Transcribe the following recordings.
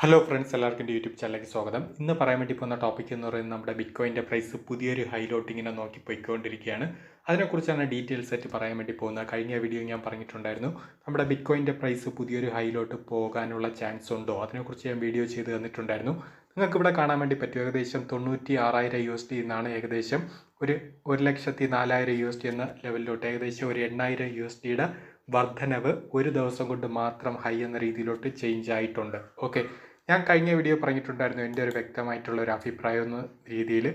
Hello friends, എല്ലാവർക്കും എൻ്റെ YouTube ചാനലിലേക്ക് സ്വാഗതം. ഇന്ന് പറയാൻ വേണ്ടി പോകുന്ന ടോപ്പിക് എന്ന് പറയുന്നത് നമ്മുടെ ബിറ്റ്കോയിൻ്റെ പ്രൈസ് പുതിയൊരു ഹൈലോട്ട് ഇങ്ങനെ നോക്കി പോയിക്കൊണ്ടിരിക്കുകയാണ്. അതിനെക്കുറിച്ചാണ് ഡീറ്റെയിൽസ് ആയിട്ട് പറയാൻ വേണ്ടി പോകുന്നത്. കഴിഞ്ഞ വീഡിയോ ഞാൻ പറഞ്ഞിട്ടുണ്ടായിരുന്നു, നമ്മുടെ ബിറ്റ്കോയിൻ്റെ പ്രൈസ് പുതിയൊരു ഹൈലോട്ട് പോകാനുള്ള ചാൻസ് ഉണ്ടോ, അതിനെക്കുറിച്ച് ഞാൻ വീഡിയോ ചെയ്ത് തന്നിട്ടുണ്ടായിരുന്നു. നിങ്ങൾക്ക് ഇവിടെ കാണാൻ വേണ്ടി പറ്റും, ഏകദേശം 96,000 USD എന്നാണ് ഏകദേശം ഒരു 1,04,000 USD എന്ന ലെവലിലോട്ട് ഏകദേശം ഒരു 8,000 USDയുടെ വർധനവ് ഒരു ദിവസം കൊണ്ട് മാത്രം ഹൈ എന്ന രീതിയിലോട്ട് ചേഞ്ച് ആയിട്ടുണ്ട്. ഓക്കെ, ഞാൻ കഴിഞ്ഞ വീഡിയോ പറഞ്ഞിട്ടുണ്ടായിരുന്നു, എൻ്റെ ഒരു വ്യക്തമായിട്ടുള്ള ഒരു അഭിപ്രായം എന്ന രീതിയിൽ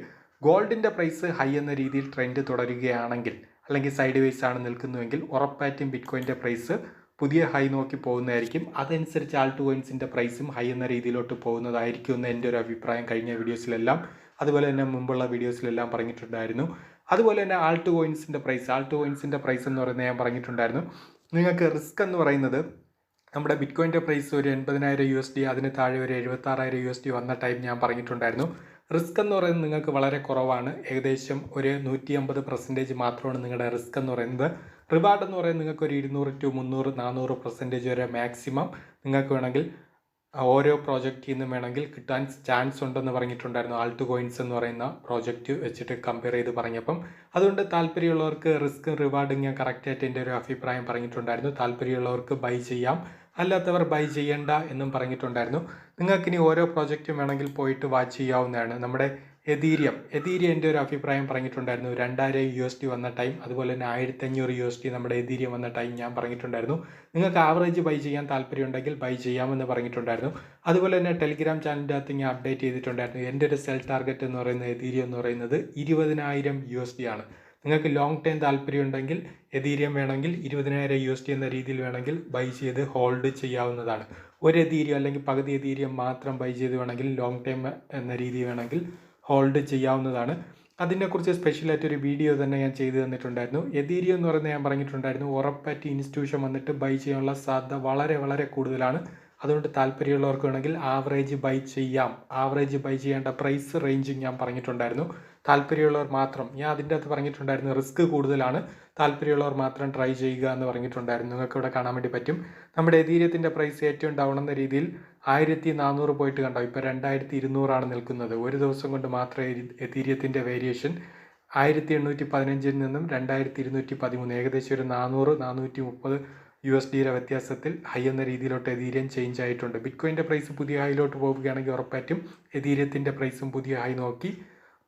ഗോൾഡിൻ്റെ പ്രൈസ് ഹൈ എന്ന രീതിയിൽ ട്രെൻഡ് തുടരുകയാണെങ്കിൽ, അല്ലെങ്കിൽ സൈഡ് വേസ് ആണ് നിൽക്കുന്നുവെങ്കിൽ ഉറപ്പായിട്ടും ബിറ്റ്കോയിൻ്റെ പ്രൈസ് പുതിയ ഹൈ നോക്കി പോകുന്നതായിരിക്കും. അതനുസരിച്ച് ആൾട്ട് കോയിൻസിൻ്റെ പ്രൈസും ഹൈ എന്ന രീതിയിലോട്ട് പോകുന്നതായിരിക്കും എന്ന് എൻ്റെ ഒരു അഭിപ്രായം കഴിഞ്ഞ വീഡിയോസിലെല്ലാം, അതുപോലെ തന്നെ മുമ്പുള്ള വീഡിയോസിലെല്ലാം പറഞ്ഞിട്ടുണ്ടായിരുന്നു. അതുപോലെ തന്നെ ആൾട്ട് കോയിൻസിൻ്റെ പ്രൈസ് എന്ന് പറയുന്നത് ഞാൻ പറഞ്ഞിട്ടുണ്ടായിരുന്നു, നിങ്ങൾക്ക് റിസ്ക് എന്ന് പറയുന്നത് നമ്മുടെ ബിറ്റ്കോയിൻ്റെ പ്രൈസ് ഒരു 80,000 USD, അതിന് താഴെ ഒരു 76,000 USD വന്ന ടൈം ഞാൻ പറഞ്ഞിട്ടുണ്ടായിരുന്നു. റിസ്ക് എന്ന് പറയുന്നത് നിങ്ങൾക്ക് വളരെ കുറവാണ്, ഏകദേശം ഒരു 150% മാത്രമാണ് നിങ്ങളുടെ റിസ്ക് എന്ന് പറയുന്നത്. റിവാർഡ് എന്ന് പറയുന്നത് നിങ്ങൾക്ക് ഒരു 200 to 300 400% വരെ മാക്സിമം നിങ്ങൾക്ക് വേണമെങ്കിൽ ഓരോ പ്രോജക്റ്റിൽ നിന്നും വേണമെങ്കിൽ കിട്ടാൻ ചാൻസ് ഉണ്ടെന്ന് പറഞ്ഞിട്ടുണ്ടായിരുന്നു, ആൾട്ട് കോയിൻസ് എന്ന് പറയുന്ന പ്രോജക്റ്റ് വെച്ചിട്ട് കമ്പയർ ചെയ്ത് പറഞ്ഞപ്പം. അതുകൊണ്ട് താല്പര്യമുള്ളവർക്ക് റിസ്ക് റിവാർഡ് ഞാൻ കറക്റ്റായിട്ട് എൻ്റെ ഒരു അഭിപ്രായം പറഞ്ഞിട്ടുണ്ടായിരുന്നു. താല്പര്യമുള്ളവർക്ക് ബൈ ചെയ്യാം, അല്ലാത്തവർ ബൈ ചെയ്യണ്ട എന്നും പറഞ്ഞിട്ടുണ്ടായിരുന്നു. നിങ്ങൾക്കിനി ഓരോ പ്രോജക്റ്റും വേണമെങ്കിൽ പോയിട്ട് വാച്ച് ചെയ്യാവുന്നതാണ്. നമ്മുടെ എതീരിയം എൻ്റെ ഒരു അഭിപ്രായം പറഞ്ഞിട്ടുണ്ടായിരുന്നു, 2,000 USD വന്ന ടൈം, അതുപോലെ തന്നെ 1,500 USD നമ്മുടെ എതീരിയം വന്ന ടൈം ഞാൻ പറഞ്ഞിട്ടുണ്ടായിരുന്നു. നിങ്ങൾക്ക് ആവറേജ് ബൈ ചെയ്യാൻ താല്പര്യമുണ്ടെങ്കിൽ ബൈ ചെയ്യാമെന്ന് പറഞ്ഞിട്ടുണ്ടായിരുന്നു. അതുപോലെ തന്നെ ടെലിഗ്രാം ചാനലിൻ്റെ അകത്ത് ഞാൻ അപ്ഡേറ്റ് ചെയ്തിട്ടുണ്ടായിരുന്നു, എൻ്റെ ഒരു സെൽ ടാർഗറ്റ് എന്ന് പറയുന്നത് എതീരിയം എന്ന് പറയുന്നത് 20,000 USD ആണ്. നിങ്ങൾക്ക് ലോങ് ടൈം താല്പര്യമുണ്ടെങ്കിൽ എതീരിയം വേണമെങ്കിൽ 20,000 USD എന്ന രീതിയിൽ വേണമെങ്കിൽ ബൈ ചെയ്ത് ഹോൾഡ് ചെയ്യാവുന്നതാണ്. ഒരു എതീരിയം അല്ലെങ്കിൽ പകുതി എതീരിയം മാത്രം ബൈ ചെയ്ത് വേണമെങ്കിൽ ലോങ് ടൈം എന്ന രീതി വേണമെങ്കിൽ ഹോൾഡ് ചെയ്യാവുന്നതാണ്. അതിനെക്കുറിച്ച് സ്പെഷ്യലായിട്ടൊരു വീഡിയോ തന്നെ ഞാൻ ചെയ്തു തന്നിട്ടുണ്ടായിരുന്നു. എതീരിയം എന്ന് പറയുന്നത് ഞാൻ പറഞ്ഞിട്ടുണ്ടായിരുന്നു, ഉറപ്പായിട്ട് ഇൻസ്റ്റിറ്റ്യൂഷൻ വന്നിട്ട് ബൈ ചെയ്യാനുള്ള സാധ്യത വളരെ വളരെ കൂടുതലാണ്. അതുകൊണ്ട് താല്പര്യമുള്ളവർക്ക് വേണമെങ്കിൽ ആവറേജ് ബൈ ചെയ്യാം. ആവറേജ് ബൈ ചെയ്യേണ്ട പ്രൈസ് റേഞ്ചും ഞാൻ പറഞ്ഞിട്ടുണ്ടായിരുന്നു. താല്പര്യമുള്ളവർ മാത്രം, ഞാൻ അതിൻ്റെ അകത്ത് പറഞ്ഞിട്ടുണ്ടായിരുന്നു റിസ്ക് കൂടുതലാണ്, താല്പര്യമുള്ളവർ മാത്രം ട്രൈ ചെയ്യുക എന്ന് പറഞ്ഞിട്ടുണ്ടായിരുന്നു. നിങ്ങൾക്ക് ഇവിടെ കാണാൻ വേണ്ടി പറ്റും, നമ്മുടെ എതീരിയത്തിൻ്റെ പ്രൈസ് ഏറ്റവും ഡൗൺ എന്ന രീതിയിൽ 1,400 പോയിട്ട് കണ്ടോ, ഇപ്പോൾ 2,200 നിൽക്കുന്നത്. ഒരു ദിവസം കൊണ്ട് മാത്രമേ എതീരിയത്തിൻ്റെ വേരിയേഷൻ 1,815 നിന്നും 2,213, ഏകദേശം ഒരു 400-430 USDയുടെ വ്യത്യാസത്തിൽ ഹൈ എന്ന രീതിയിലോട്ട് എതീരിയം ചേഞ്ച് ആയിട്ടുണ്ട്. ബിറ്റ്കോയിൻ്റെ പ്രൈസ് പുതിയ ഹൈയിലോട്ട് പോവുകയാണെങ്കിൽ ഉറപ്പായിട്ടും എതീരിയത്തിൻ്റെ പ്രൈസും പുതിയ ഹൈ നോക്കി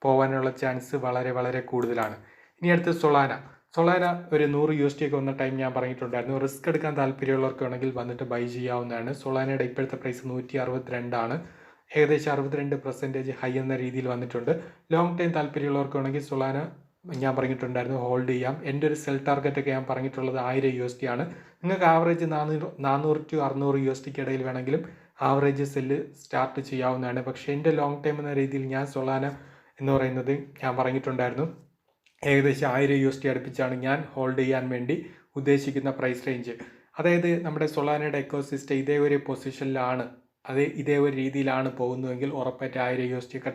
പോകാനുള്ള ചാൻസ് വളരെ വളരെ കൂടുതലാണ്. ഇനി അടുത്ത് സൊളാന ഒരു 100 USD ഒക്കെ വന്ന ടൈം ഞാൻ പറഞ്ഞിട്ടുണ്ടായിരുന്നു. റിസ്ക് എടുക്കാൻ താല്പര്യമുള്ളവർക്ക് വേണമെങ്കിൽ വന്നിട്ട് ബൈ ചെയ്യാവുന്നതാണ്. സൊളാനയുടെ ഇപ്പോഴത്തെ പ്രൈസ് 162 ആണ്, ഏകദേശം 62% ഹൈ എന്ന രീതിയിൽ വന്നിട്ടുണ്ട്. ലോങ് ടൈം താല്പര്യമുള്ളവർക്ക് വേണമെങ്കിൽ സൊളാന ഞാൻ പറഞ്ഞിട്ടുണ്ടായിരുന്നു ഹോൾഡ് ചെയ്യാം. എൻ്റെ ഒരു സെൽ ടാർഗറ്റ് ഒക്കെ ഞാൻ പറഞ്ഞിട്ടുള്ളത് 1,000 USD ആണ്. നിങ്ങൾക്ക് ആവറേജ് 400 to 600 USDക്ക് ഇടയിൽ വേണമെങ്കിലും ആവറേജ് സെല്ല് സ്റ്റാർട്ട് ചെയ്യാവുന്നതാണ്. പക്ഷേ എൻ്റെ ലോങ് ടൈം എന്ന രീതിയിൽ ഞാൻ സൊളാന എന്ന് പറയുന്നത് ഞാൻ പറഞ്ഞിട്ടുണ്ടായിരുന്നു, ഏകദേശം 1,000 USD അടുപ്പിച്ചാണ് ഞാൻ ഹോൾഡ് ചെയ്യാൻ വേണ്ടി ഉദ്ദേശിക്കുന്ന പ്രൈസ് റേഞ്ച്. അതായത് നമ്മുടെ സൊളാനയുടെ എക്കോസിസ്റ്റം ഇതേ ഒരു പൊസിഷനിലാണ്, ഇതേ ഒരു രീതിയിലാണ് പോകുന്നതെങ്കിൽ ഉറപ്പായിട്ട് 1,000 USD ഒക്കെ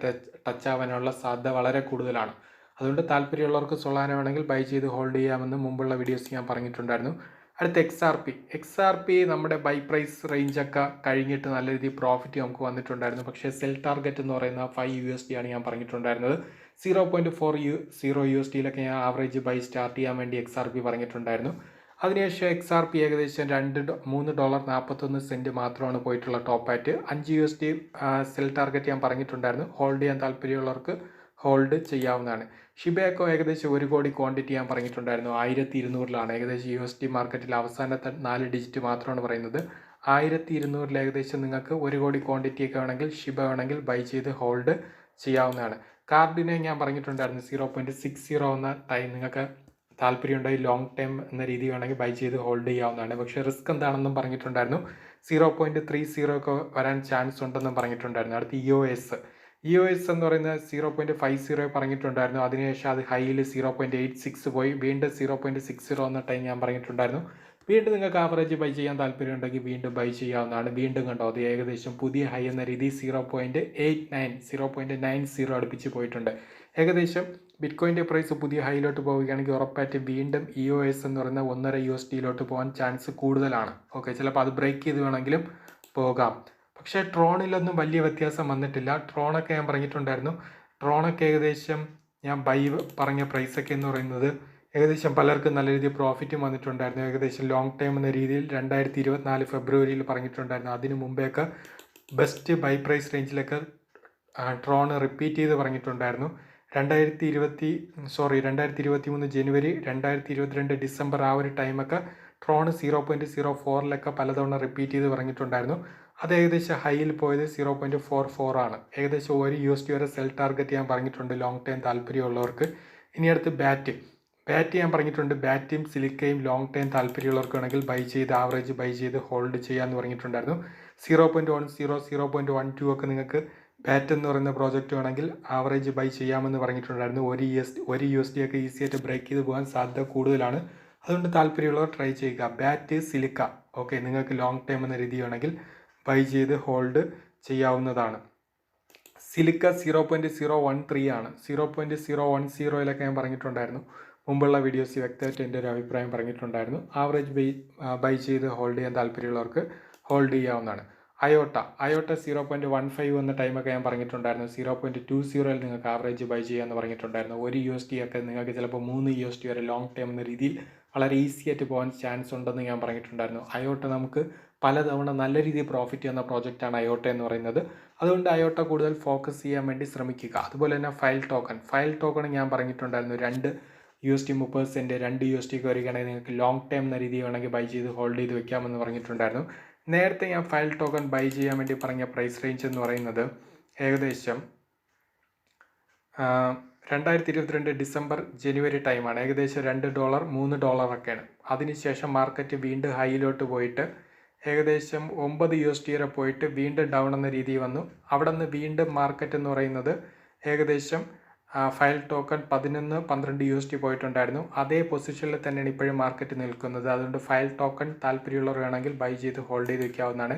ടച്ച് ആവാനുള്ള സാധ്യത വളരെ കൂടുതലാണ്. അതുകൊണ്ട് താല്പര്യമുള്ളവർക്ക് സൊളാന വേണമെങ്കിൽ ബൈ ചെയ്ത് ഹോൾഡ് ചെയ്യാമെന്ന് മുമ്പുള്ള വീഡിയോസ് ഞാൻ പറഞ്ഞിട്ടുണ്ടായിരുന്നു. അടുത്ത XRP നമ്മുടെ ബൈ പ്രൈസ് റേഞ്ചൊക്കെ കഴിഞ്ഞിട്ട് നല്ല രീതിയിൽ പ്രോഫിറ്റ് നമുക്ക് വന്നിട്ടുണ്ടായിരുന്നു. പക്ഷേ സെൽ ടാർഗറ്റ് എന്ന് പറയുന്ന 5 USD ആണ് ഞാൻ പറഞ്ഞിട്ടുണ്ടായിരുന്നത്. 0.40 USDയിലൊക്കെ ഞാൻ ആവറേജ് ബൈ സ്റ്റാർട്ട് ചെയ്യാൻ വേണ്ടി XRP പറഞ്ഞിട്ടുണ്ടായിരുന്നു. അതിനുശേഷം XRP ഏകദേശം $2.41 മാത്രമാണ് പോയിട്ടുള്ള ടോപ്പായിട്ട്. 5 USD സെൽ ടാർഗറ്റ് ഞാൻ പറഞ്ഞിട്ടുണ്ടായിരുന്നു. ഹോൾഡ് ചെയ്യാൻ താല്പര്യമുള്ളവർക്ക് ഹോൾഡ് ചെയ്യാവുന്നതാണ്. ഷിബേക്കോ ഏകദേശം 1 കോടി ക്വാണ്ടിറ്റി ഞാൻ പറഞ്ഞിട്ടുണ്ടായിരുന്നു, 1,200 ഏകദേശം USD മാർക്കറ്റിൽ അവസാനത്തെ 4 ഡിജിറ്റ് മാത്രമാണ് പറയുന്നത്. 1,200 ഏകദേശം നിങ്ങൾക്ക് 1 കോടി ക്വാണ്ടിറ്റി ഒക്കെ വേണമെങ്കിൽ ഷിബ വേണമെങ്കിൽ ബൈ ചെയ്ത് ഹോൾഡ് ചെയ്യാവുന്നതാണ്. കാർഡിനെ ഞാൻ പറഞ്ഞിട്ടുണ്ടായിരുന്നു 0.60 എന്ന ടൈം നിങ്ങൾക്ക് താല്പര്യമുണ്ടെങ്കിൽ ലോങ് ടൈം എന്ന രീതി വേണമെങ്കിൽ ബൈ ചെയ്ത് ഹോൾഡ് ചെയ്യാവുന്നതാണ്. പക്ഷേ റിസ്ക് എന്താണെന്നും പറഞ്ഞിട്ടുണ്ടായിരുന്നു, 0.30 ഒക്കെ വരാൻ ചാൻസ് ഉണ്ടെന്നും പറഞ്ഞിട്ടുണ്ടായിരുന്നു. അടുത്ത് EOS എന്ന് പറയുന്നത് 0.50 പറഞ്ഞിട്ടുണ്ടായിരുന്നു. അതിനുശേഷം അത് ഹൈയിൽ 0.86 പോയി, വീണ്ടും 0.60 എന്ന ടൈം ഞാൻ പറഞ്ഞിട്ടുണ്ടായിരുന്നു. വീണ്ടും നിങ്ങൾക്ക് ആവറേജ് ബൈ ചെയ്യാൻ താല്പര്യമുണ്ടെങ്കിൽ വീണ്ടും ബൈ ചെയ്യാവുന്നതാണ്. വീണ്ടും കണ്ടോ, അത് ഏകദേശം പുതിയ ഹൈ എന്ന രീതി 0.90 അടുപ്പിച്ച് പോയിട്ടുണ്ട്. ഏകദേശം ബിറ്റ്കോയിൻ്റെ പ്രൈസ് പുതിയ ഹൈയിലോട്ട് പോവുകയാണെങ്കിൽ ഉറപ്പായിട്ട് വീണ്ടും EOS എന്ന് പറയുന്ന 1.5 USDയിലോട്ട് പോകാൻ ചാൻസ് കൂടുതലാണ്. ഓക്കെ, ചിലപ്പോൾ അത് ബ്രേക്ക് ചെയ്ത് വേണമെങ്കിലും പോകാം. പക്ഷേ ട്രോണിലൊന്നും വലിയ വ്യത്യാസം വന്നിട്ടില്ല. ട്രോണൊക്കെ ഞാൻ പറഞ്ഞിട്ടുണ്ടായിരുന്നു. ട്രോണൊക്കെ ഏകദേശം ഞാൻ ബൈ പറഞ്ഞ പ്രൈസൊക്കെ എന്ന് പറയുന്നത് ഏകദേശം പലർക്കും നല്ല രീതിയിൽ പ്രോഫിറ്റും വന്നിട്ടുണ്ടായിരുന്നു. ഏകദേശം ലോങ് ടൈം എന്ന രീതിയിൽ 2024 ഫെബ്രുവരിയിൽ പറഞ്ഞിട്ടുണ്ടായിരുന്നു. അതിന് മുമ്പേയൊക്കെ ബെസ്റ്റ് ബൈ പ്രൈസ് റേഞ്ചിലൊക്കെ ട്രോൺ റിപ്പീറ്റ് ചെയ്ത് പറഞ്ഞിട്ടുണ്ടായിരുന്നു. 2023 ജനുവരി, 2022 ഡിസംബർ ആ ഒരു ടൈമൊക്കെ ട്രോൺ 0.04 പലതവണ റിപ്പീറ്റ് ചെയ്ത് പറഞ്ഞിട്ടുണ്ടായിരുന്നു. അത് ഏകദേശം ഹൈയിൽ പോയത് 0.44 ആണ്. ഏകദേശം $1 വരെ സെൽ ടാർഗറ്റ് ഞാൻ പറഞ്ഞിട്ടുണ്ട് ലോങ് ടൈം താല്പര്യമുള്ളവർക്ക്. ഇനി അടുത്ത് ബാറ്റ് ഞാൻ പറഞ്ഞിട്ടുണ്ട്. ബാറ്റും സിലിക്കയും ലോങ് ടൈം താല്പര്യമുള്ളവർക്ക് വേണമെങ്കിൽ ബൈ ചെയ്ത് ആവറേജ് ബൈ ചെയ്ത് ഹോൾഡ് ചെയ്യാമെന്ന് പറഞ്ഞിട്ടുണ്ടായിരുന്നു. 0.10 0.12 ഒക്കെ നിങ്ങൾക്ക് ബാറ്റ് എന്ന് പറയുന്ന പ്രോജക്റ്റ് വേണമെങ്കിൽ ആവറേജ് ബൈ ചെയ്യാമെന്ന് പറഞ്ഞിട്ടുണ്ടായിരുന്നു. ഒരു USD ഒക്കെ ഈസി ആയിട്ട് ബ്രേക്ക് ചെയ്ത് പോകാൻ സാധ്യത കൂടുതലാണ്. അതുകൊണ്ട് താല്പര്യമുള്ളവർ ട്രൈ ചെയ്യുക. ബാറ്റ് സിലിക്ക ഓക്കെ, നിങ്ങൾക്ക് ലോങ് ടൈം എന്ന രീതി വേണമെങ്കിൽ ബൈ ചെയ്ത് ഹോൾഡ് ചെയ്യാവുന്നതാണ്. സിലിക്ക 0.013 ആണ്. 0.010 ഞാൻ പറഞ്ഞിട്ടുണ്ടായിരുന്നു. മുമ്പുള്ള വീഡിയോസ് വ്യക്തമായിട്ട് എൻ്റെ ഒരു അഭിപ്രായം പറഞ്ഞിട്ടുണ്ടായിരുന്നു. ആവറേജ് ബൈ ചെയ്ത് ഹോൾഡ് ചെയ്യാൻ താല്പര്യമുള്ളവർക്ക് ഹോൾഡ് ചെയ്യാവുന്നതാണ്. അയോട്ട 0.15 എന്ന ടൈമൊക്കെ ഞാൻ പറഞ്ഞിട്ടുണ്ടായിരുന്നു. 0.20 നിങ്ങൾക്ക് ആവറേജ് ബൈ ചെയ്യാമെന്ന് പറഞ്ഞിട്ടുണ്ടായിരുന്നു. ഒരു USD ഒക്കെ നിങ്ങൾക്ക് ചിലപ്പോൾ 3 USD വരെ ലോങ് ടൈം എന്ന രീതിയിൽ വളരെ ഈസി ആയിട്ട് പോകാൻ ചാൻസ് ഉണ്ടെന്ന് ഞാൻ പറഞ്ഞിട്ടുണ്ടായിരുന്നു. അയോട്ട നമുക്ക് പലതവണ നല്ല രീതിയിൽ പ്രോഫിറ്റ് ചെയ്യുന്ന പ്രോജക്റ്റാണ് അയോട്ട എന്ന് പറയുന്നത്. അതുകൊണ്ട് അയോട്ട കൂടുതൽ ഫോക്കസ് ചെയ്യാൻ വേണ്ടി ശ്രമിക്കുക. അതുപോലെ തന്നെ ഫയൽ ടോക്കൺ ഞാൻ പറഞ്ഞിട്ടുണ്ടായിരുന്നു. 2 USD 30 സെൻറ്റ് 2 USD ഒക്കെ വരികയാണെങ്കിൽ നിങ്ങൾക്ക് ലോങ് ടൈം എന്ന രീതി വേണമെങ്കിൽ ബൈ ചെയ്ത് ഹോൾഡ് ചെയ്ത് വെക്കാമെന്ന് പറഞ്ഞിട്ടുണ്ടായിരുന്നു. നേരത്തെ ഞാൻ ഫയൽ ടോക്കൺ ബൈ ചെയ്യാൻ വേണ്ടി പറഞ്ഞ പ്രൈസ് റേഞ്ച് എന്ന് പറയുന്നത് ഏകദേശം 2022 ഡിസംബർ ജനുവരി ടൈമാണ്. ഏകദേശം $2 $3 ഒക്കെയാണ്. അതിനുശേഷം മാർക്കറ്റ് വീണ്ടും ഹൈയിലോട്ട് പോയിട്ട് ഏകദേശം 9 USD വരെ പോയിട്ട് വീണ്ടും ഡൗൺ എന്ന രീതി വന്നു. അവിടെ നിന്ന് വീണ്ടും മാർക്കറ്റ് എന്ന് പറയുന്നത് ഏകദേശം ഫയൽ ടോക്കൺ 11-12 USD പോയിട്ടുണ്ടായിരുന്നു. അതേ പൊസിഷനിൽ തന്നെയാണ് ഇപ്പോഴും മാർക്കറ്റ് നിൽക്കുന്നത്. അതുകൊണ്ട് ഫയൽ ടോക്കൺ താല്പര്യമുള്ളവർ വേണമെങ്കിൽ ബൈ ചെയ്ത് ഹോൾഡ് ചെയ്ത് വയ്ക്കാവുന്നതാണ്.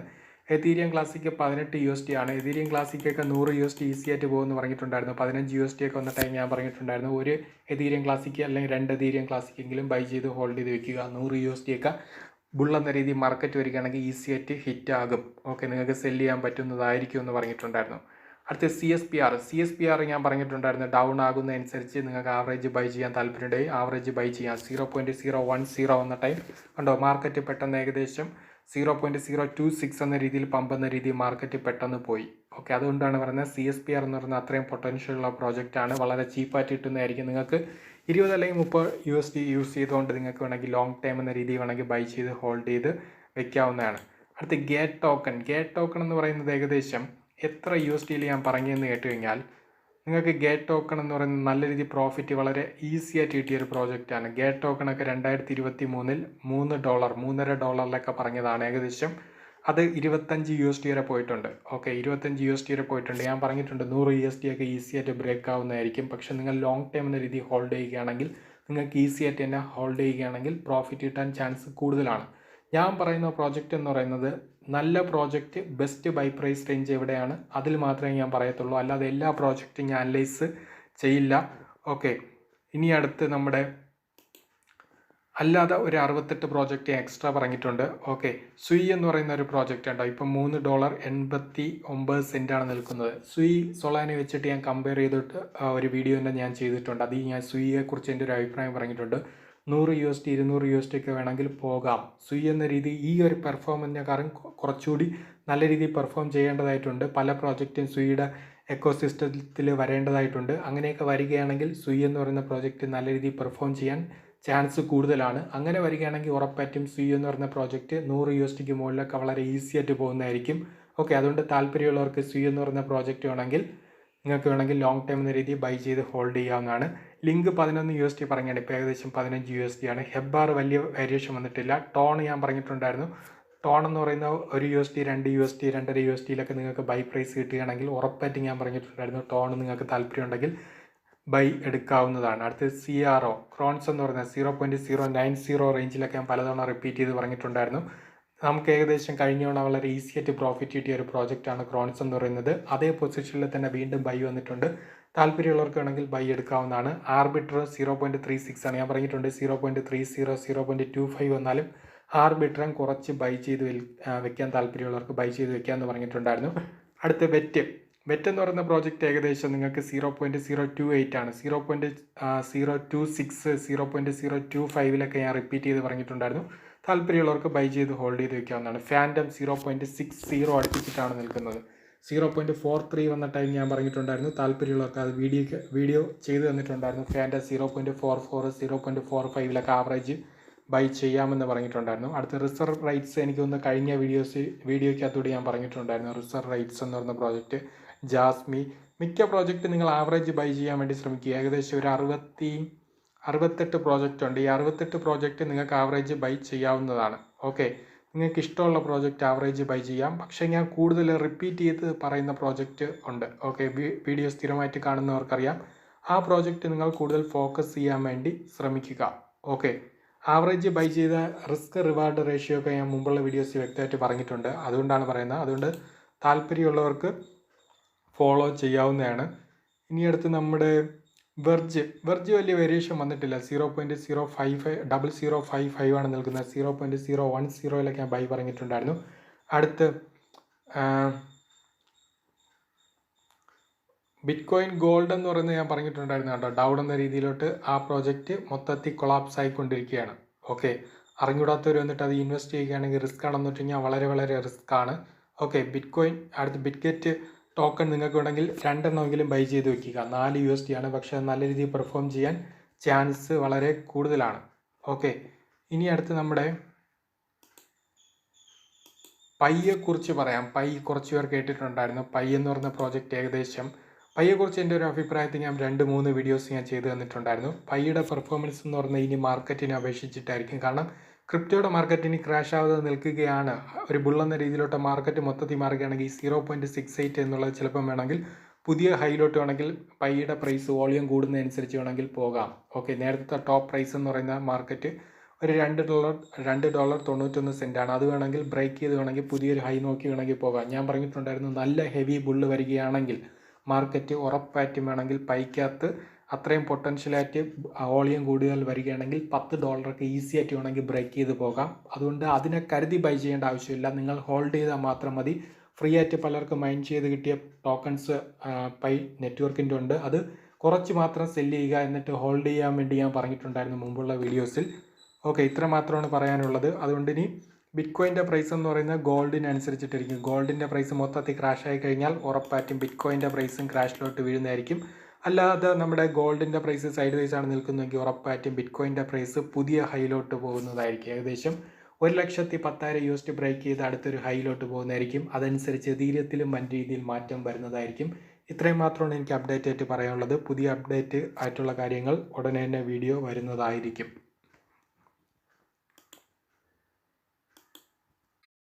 എതീരിയം ക്ലാസിക് 18 USD ആണ്. എതീരിയം ക്ലാസിക്കൊക്കെ 100 USD ഈസി ആയിട്ട് പോകുമെന്ന് പറഞ്ഞിട്ടുണ്ടായിരുന്നു. 15 USD ഒക്കെ വന്ന ടൈം ഞാൻ പറഞ്ഞിട്ടുണ്ടായിരുന്നു. ഒരു എതീരിയം ക്ലാസിക്ക് അല്ലെങ്കിൽ 2 എതീരിയം ക്ലാസിക്കെങ്കിലും ബൈ ചെയ്ത് ഹോൾഡ് ചെയ്ത് വെക്കുക. 100 USD ഒക്കെ ബുള്ളെന്ന രീതി മാർക്കറ്റ് വരികയാണെങ്കിൽ ഈസി ആയിട്ട് ഹിറ്റ് ആകും. ഓക്കെ, നിങ്ങൾക്ക് സെല് ചെയ്യാൻ പറ്റുന്നതായിരിക്കും എന്ന് പറഞ്ഞിട്ടുണ്ടായിരുന്നു. അടുത്ത CSPR ഞാൻ പറഞ്ഞിട്ടുണ്ടായിരുന്നു. ഡൗൺ ആകുന്നതനുസരിച്ച് നിങ്ങൾക്ക് ആവറേജ് ബൈ ചെയ്യാൻ താല്പര്യമുണ്ടെങ്കിൽ ആവറേജ് ബൈ ചെയ്യാം. 0.010 എന്ന ടൈം കണ്ടോ, മാർക്കറ്റ് പെട്ടെന്ന് ഏകദേശം 0.026 എന്ന രീതിയിൽ പമ്പ് എന്ന രീതിയിൽ മാർക്കറ്റ് പെട്ടെന്ന് പോയി. ഓക്കെ, അതുകൊണ്ടാണ് പറയുന്നത് CSPR എന്ന് പറയുന്നത് അത്രയും പൊട്ടൻഷ്യൽ ഉള്ള പ്രോജക്റ്റാണ്. വളരെ ചീപ്പായിട്ട് കിട്ടുന്നതായിരിക്കും. നിങ്ങൾക്ക് 20 അല്ലെങ്കിൽ 30 USD യൂസ് ചെയ്തുകൊണ്ട് നിങ്ങൾക്ക് വേണമെങ്കിൽ ലോങ് ടൈം എന്ന രീതി വേണമെങ്കിൽ ബൈ ചെയ്ത് ഹോൾഡ് ചെയ്ത് വെക്കാവുന്നതാണ്. അടുത്ത് ഗേറ്റ് ടോക്കൺ എന്ന് പറയുന്നത് ഏകദേശം എത്ര USD ഞാൻ പറഞ്ഞതെന്ന് കേട്ട് കഴിഞ്ഞാൽ നിങ്ങൾക്ക് ഗേറ്റ് ടോക്കൺ എന്ന് പറയുന്നത് നല്ല രീതിയിൽ പ്രോഫിറ്റ് വളരെ ഈസി ആയിട്ട് കിട്ടിയൊരു പ്രോജക്റ്റാണ്. ഗേറ്റ് ടോക്കണൊക്കെ 2023 $3.5 പറഞ്ഞതാണ്. ഏകദേശം അത് 25 USD വരെ പോയിട്ടുണ്ട്. ഓക്കെ, 25 USD വരെ പോയിട്ടുണ്ട്. ഞാൻ പറഞ്ഞിട്ടുണ്ട് 100 USD ഒക്കെ ഈസി ആയിട്ട് ബ്രേക്ക് ആവുന്നതായിരിക്കും. പക്ഷേ നിങ്ങൾ ലോങ് ടൈം എന്ന രീതി ഹോൾഡ് ചെയ്യുകയാണെങ്കിൽ നിങ്ങൾക്ക് ഈസി ആയിട്ട് തന്നെ ഹോൾഡ് ചെയ്യുകയാണെങ്കിൽ പ്രോഫിറ്റ് കിട്ടാൻ ചാൻസ് കൂടുതലാണ്. ഞാൻ പറയുന്ന പ്രോജക്റ്റ് എന്ന് പറയുന്നത് നല്ല project best buy price range എവിടെയാണ് അതിൽ മാത്രമേ ഞാൻ പറയത്തുള്ളൂ. അല്ലാതെ എല്ലാ പ്രോജക്റ്റും ഞാൻ അനലൈസ് ചെയ്യില്ല. ഓക്കെ, ഇനി അടുത്ത് നമ്മുടെ അല്ലാതെ ഒരു 68 പ്രോജക്റ്റ് എക്സ്ട്രാ പറഞ്ഞിട്ടുണ്ട്. ഓക്കെ, സുയി എന്ന് പറയുന്ന ഒരു പ്രോജക്റ്റ് ഉണ്ടോ, ഇപ്പം $3.89 നിൽക്കുന്നത്. സുയി സൊളാനെ വെച്ചിട്ട് ഞാൻ കമ്പയർ ചെയ്തിട്ട് ഒരു വീഡിയോ തന്നെ ഞാൻ ചെയ്തിട്ടുണ്ട്. അതിൽ ഞാൻ സുയിയെക്കുറിച്ച് എൻ്റെ ഒരു അഭിപ്രായം പറഞ്ഞിട്ടുണ്ട്. 100 USD 200 USD ഒക്കെ വേണമെങ്കിൽ പോകാം. സുയി എന്ന രീതി ഈ ഒരു പെർഫോമൻസിനെക്കാളും കുറച്ചുകൂടി നല്ല രീതിയിൽ പെർഫോം ചെയ്യേണ്ടതായിട്ടുണ്ട്. പല പ്രോജക്റ്റും സുയിയുടെ എക്കോസിസ്റ്റത്തിൽ വരേണ്ടതായിട്ടുണ്ട്. അങ്ങനെയൊക്കെ വരികയാണെങ്കിൽ സുയി എന്ന് പറയുന്ന പ്രോജക്റ്റ് നല്ല രീതിയിൽ പെർഫോം ചെയ്യാൻ ചാൻസ് കൂടുതലാണ്. അങ്ങനെ വരികയാണെങ്കിൽ ഉറപ്പായിട്ടും സുയി എന്ന് പറയുന്ന പ്രോജക്റ്റ് 100 USDക്ക് മുകളിലൊക്കെ വളരെ ഈസി ആയിട്ട് പോകുന്നതായിരിക്കും. ഓക്കെ, അതുകൊണ്ട് താല്പര്യമുള്ളവർക്ക് സുയി എന്ന് പറയുന്ന പ്രോജക്റ്റ് വേണമെങ്കിൽ നിങ്ങൾക്ക് വേണമെങ്കിൽ ലോങ് ടൈം എന്ന രീതിയിൽ ബൈ ചെയ്ത് ഹോൾഡ് ചെയ്യാവുന്നതാണ്. ലിങ്ക് 11 USD പറഞ്ഞാണ്, ഇപ്പോൾ ഏകദേശം 15 USD ആണ്. ഹെബ്ബാർ വലിയ വേരിയേഷൻ വന്നിട്ടില്ല. ടോൺ ഞാൻ പറഞ്ഞിട്ടുണ്ടായിരുന്നു. ടോൺ എന്ന് പറയുന്ന 1 USD 2 USD 2.5 USDയിലൊക്കെ നിങ്ങൾക്ക് ബൈ പ്രൈസ് കിട്ടുകയാണെങ്കിൽ ഉറപ്പായിട്ട് ഞാൻ പറഞ്ഞിട്ടുണ്ടായിരുന്നു ടോൺ നിങ്ങൾക്ക് താല്പര്യമുണ്ടെങ്കിൽ ബൈ എടുക്കാവുന്നതാണ്. അടുത്ത് ക്രോൺസ് എന്ന് പറയുന്നത് 0.090 റേഞ്ചിലൊക്കെ ഞാൻ പലതവണ റിപ്പീറ്റ് ചെയ്ത് പറഞ്ഞിട്ടുണ്ടായിരുന്നു. നമുക്ക് ഏകദേശം കഴിഞ്ഞ തവണ വളരെ ഈസി ആയിട്ട് പ്രോഫിറ്റ് കിട്ടിയ ഒരു പ്രോജക്റ്റാണ് ക്രോൺസ് എന്ന് പറയുന്നത്. അതേ പൊസിഷനിൽ തന്നെ വീണ്ടും ബൈ വന്നിട്ടുണ്ട്. താല്പര്യമുള്ളവർക്ക് വേണമെങ്കിൽ ബൈ എടുക്കാവുന്നതാണ്. ആർബിട്രർ 0.36 ആണ്. ഞാൻ പറഞ്ഞിട്ടുണ്ട് 0.30 0.25 വന്നാലും ആർബിട്രം കുറച്ച് ബൈ ചെയ്ത് വെക്കാൻ താല്പര്യമുള്ളവർക്ക് ബൈ ചെയ്ത് വെക്കാമെന്ന് പറഞ്ഞിട്ടുണ്ടായിരുന്നു. അടുത്ത വെറ്റ് എന്ന് പറയുന്ന പ്രോജക്റ്റ് ഏകദേശം നിങ്ങൾക്ക് 0.028 ആണ്. 0.026 0.025 ഞാൻ റിപ്പീറ്റ് ചെയ്ത് പറഞ്ഞിട്ടുണ്ടായിരുന്നു. താല്പര്യമുള്ളവർക്ക് ബൈ ചെയ്ത് ഹോൾഡ് ചെയ്ത് വെക്കാവുന്നതാണ്. ഫാൻറ്റം 0.60 അടുപ്പിച്ചിട്ടാണ് നിൽക്കുന്നത്. 0.43 വന്ന ടൈം ഞാൻ പറഞ്ഞിട്ടുണ്ടായിരുന്നു. താല്പര്യമുള്ളവർക്ക് അത് വീഡിയോ ചെയ്ത് തന്നിട്ടുണ്ടായിരുന്നു. ഫാൻറ്റം 0.44 0.45 ആവറേജ് ബൈ ചെയ്യാമെന്ന് പറഞ്ഞിട്ടുണ്ടായിരുന്നു. അടുത്ത റിസർവ് റൈറ്റ്സ് എനിക്കൊന്ന് കഴിഞ്ഞ വീഡിയോയ്ക്കകത്തൂടെ ഞാൻ പറഞ്ഞിട്ടുണ്ടായിരുന്നു. റിസർവ് റൈറ്റ്സ് എന്ന് പറയുന്ന പ്രോജക്റ്റ്, ജാസ്മി, മിക്ക പ്രോജക്റ്റ് നിങ്ങൾ ആവറേജ് ബൈ ചെയ്യാൻ വേണ്ടി ശ്രമിക്കുക. ഏകദേശം ഒരു 68 പ്രോജക്റ്റ് ഉണ്ട്. ഈ 68 പ്രോജക്റ്റ് നിങ്ങൾക്ക് ആവറേജ് ബൈ ചെയ്യാവുന്നതാണ്. ഓക്കെ, നിങ്ങൾക്ക് ഇഷ്ടമുള്ള പ്രോജക്റ്റ് ആവറേജ് ബൈ ചെയ്യാം. പക്ഷേ ഞാൻ കൂടുതൽ റിപ്പീറ്റ് ചെയ്ത് പറയുന്ന പ്രോജക്റ്റ് ഉണ്ട്. ഓക്കെ, വീഡിയോ സ്ഥിരമായിട്ട് കാണുന്നവർക്കറിയാം. ആ പ്രോജക്റ്റ് നിങ്ങൾ കൂടുതൽ ഫോക്കസ് ചെയ്യാൻ വേണ്ടി ശ്രമിക്കുക. ഓക്കെ, ആവറേജ് ബൈ ചെയ്ത റിസ്ക് റിവാർഡ് റേഷ്യോ ഒക്കെ ഞാൻ മുമ്പുള്ള വീഡിയോസിൽ വ്യക്തമായിട്ട് പറഞ്ഞിട്ടുണ്ട്. അതുകൊണ്ടാണ് പറയുന്നത്. അതുകൊണ്ട് താല്പര്യമുള്ളവർക്ക് ഫോളോ ചെയ്യാവുന്നതാണ്. ഇനി അടുത്ത് നമ്മുടെ വെർജ് വലിയ വേരിയേഷൻ വന്നിട്ടില്ല. 0.055 ആണ് നിൽക്കുന്നത്. 0.010 ഞാൻ ബൈ പറഞ്ഞിട്ടുണ്ടായിരുന്നു. അടുത്ത് ബിറ്റ്കോയിൻ ഗോൾഡ് എന്ന് പറയുന്നത് ഞാൻ പറഞ്ഞിട്ടുണ്ടായിരുന്നു കേട്ടോ. ഡൗൺ എന്ന രീതിയിലോട്ട് ആ പ്രോജക്റ്റ് മൊത്തത്തിൽ കൊളാപ്സ് ആയിക്കൊണ്ടിരിക്കുകയാണ്. ഓക്കെ, അറിഞ്ഞൂടാത്തവർ വന്നിട്ട് അത് ഇൻവെസ്റ്റ് ചെയ്യുകയാണെങ്കിൽ റിസ്ക് ആണെന്ന് വെച്ച് കഴിഞ്ഞാൽ വളരെ വളരെ റിസ്ക് ആണ്. ഓക്കെ, ബിറ്റ്കോയിൻ അടുത്ത് ബിറ്റ്ഗെറ്റ് ടോക്കൺ നിങ്ങൾക്ക് വേണമെങ്കിൽ 2 എണ്ണമെങ്കിലും ബൈ ചെയ്ത് വെക്കുക. 4 USD ആണ്. പക്ഷേ നല്ല രീതിയിൽ പെർഫോം ചെയ്യാൻ ചാൻസ് വളരെ കൂടുതലാണ്. ഓക്കെ, ഇനി അടുത്ത് നമ്മുടെ പൈയെക്കുറിച്ച് പറയാം. പൈ കുറച്ച് പേർ കേട്ടിട്ടുണ്ടായിരുന്നു. പൈ എന്ന് പറയുന്ന പ്രോജക്റ്റ് ഏകദേശം പൈയെക്കുറിച്ച് എൻ്റെ ഒരു അഭിപ്രായത്തിൽ ഞാൻ 2-3 വീഡിയോസ് ഞാൻ ചെയ്തു തന്നിട്ടുണ്ടായിരുന്നു. പൈയുടെ പെർഫോമൻസ് എന്ന് പറഞ്ഞാൽ ഇനി മാർക്കറ്റിനെ അപേക്ഷിച്ചിട്ടായിരിക്കും. കാരണം ക്രിപ്റ്റോയുടെ മാർക്കറ്റിന് ക്രാഷ് ആവാതെ നിൽക്കുകയാണ്. ഒരു ബുള്ളെന്ന രീതിയിലോട്ട് മാർക്കറ്റ് മൊത്തത്തിൽ മാറുകയാണെങ്കിൽ 0.68 എന്നുള്ളത് ചിലപ്പം വേണമെങ്കിൽ പുതിയ ഹൈലോട്ട് വേണമെങ്കിൽ പൈയുടെ പ്രൈസ് വോളിയം കൂടുന്നതനുസരിച്ച് വേണമെങ്കിൽ പോകാം. ഓക്കെ, നേരത്തെ ടോപ്പ് പ്രൈസ് എന്ന് പറയുന്ന മാർക്കറ്റ് ഒരു $2.91 ആണ്. അത് വേണമെങ്കിൽ ബ്രേക്ക് ചെയ്ത് വേണമെങ്കിൽ പുതിയൊരു ഹൈ നോക്കി വേണമെങ്കിൽ പോകാം. ഞാൻ പറഞ്ഞിട്ടുണ്ടായിരുന്നു, നല്ല ഹെവി ബുള്ള് വരികയാണെങ്കിൽ മാർക്കറ്റ് ഉറപ്പായിട്ടും വേണമെങ്കിൽ പൈക്കകത്ത് അത്രയും പൊട്ടൻഷ്യലായിട്ട് വോളിയം കൂടുതൽ വരികയാണെങ്കിൽ $10 ഈസി ആയിട്ട് വേണമെങ്കിൽ ബ്രേക്ക് ചെയ്ത് പോകാം. അതുകൊണ്ട് അതിനെ കരുതി ബൈ ചെയ്യേണ്ട ആവശ്യമില്ല. നിങ്ങൾ ഹോൾഡ് ചെയ്താൽ മാത്രം മതി. ഫ്രീ ആയിട്ട് പലർക്കും മൈൻ ചെയ്ത് കിട്ടിയ ടോക്കൺസ് പൈ നെറ്റ്വർക്കിൻ്റെ ഉണ്ട്. അത് കുറച്ച് മാത്രം സെല്ല് ചെയ്യുക, എന്നിട്ട് ഹോൾഡ് ചെയ്യാൻ വേണ്ടി ഞാൻ പറഞ്ഞിട്ടുണ്ടായിരുന്നു മുമ്പുള്ള വീഡിയോസിൽ. ഓക്കെ, ഇത്ര മാത്രമാണ് പറയാനുള്ളത്. അതുകൊണ്ട് ഇനി ബിറ്റ്കോയിൻ്റെ പ്രൈസ് എന്ന് പറയുന്നത് ഗോൾഡിനനുസരിച്ചിട്ടിരിക്കും. ഗോൾഡിൻ്റെ പ്രൈസ് മൊത്തത്തിൽ ക്രാഷ് ആയി കഴിഞ്ഞാൽ ഉറപ്പായിട്ടും ബിറ്റ്കോയിൻ്റെ പ്രൈസും ക്രാഷിലോട്ട് വീഴുന്നതായിരിക്കും. അല്ലാതെ നമ്മുടെ ഗോൾഡിൻ്റെ പ്രൈസ് സൈഡ് വൈസ് ആണ് നിൽക്കുന്നതെങ്കിൽ ഉറപ്പായിട്ടും ബിറ്റ്കോയിൻ്റെ പ്രൈസ് പുതിയ ഹൈലോട്ട് പോകുന്നതായിരിക്കും. ഏകദേശം 1,10,000 USD ബ്രേക്ക് ചെയ്ത് അടുത്തൊരു ഹൈലോട്ട് പോകുന്നതായിരിക്കും. അതനുസരിച്ച് എതീരിയത്തിലും വൻ രീതിയിൽ മാറ്റം വരുന്നതായിരിക്കും. ഇത്രയും മാത്രമാണ് എനിക്ക് അപ്ഡേറ്റ് ആയിട്ട് പറയാനുള്ളത്. പുതിയ അപ്ഡേറ്റ് ആയിട്ടുള്ള കാര്യങ്ങൾ ഉടനെ തന്നെ വീഡിയോ വരുന്നതായിരിക്കും.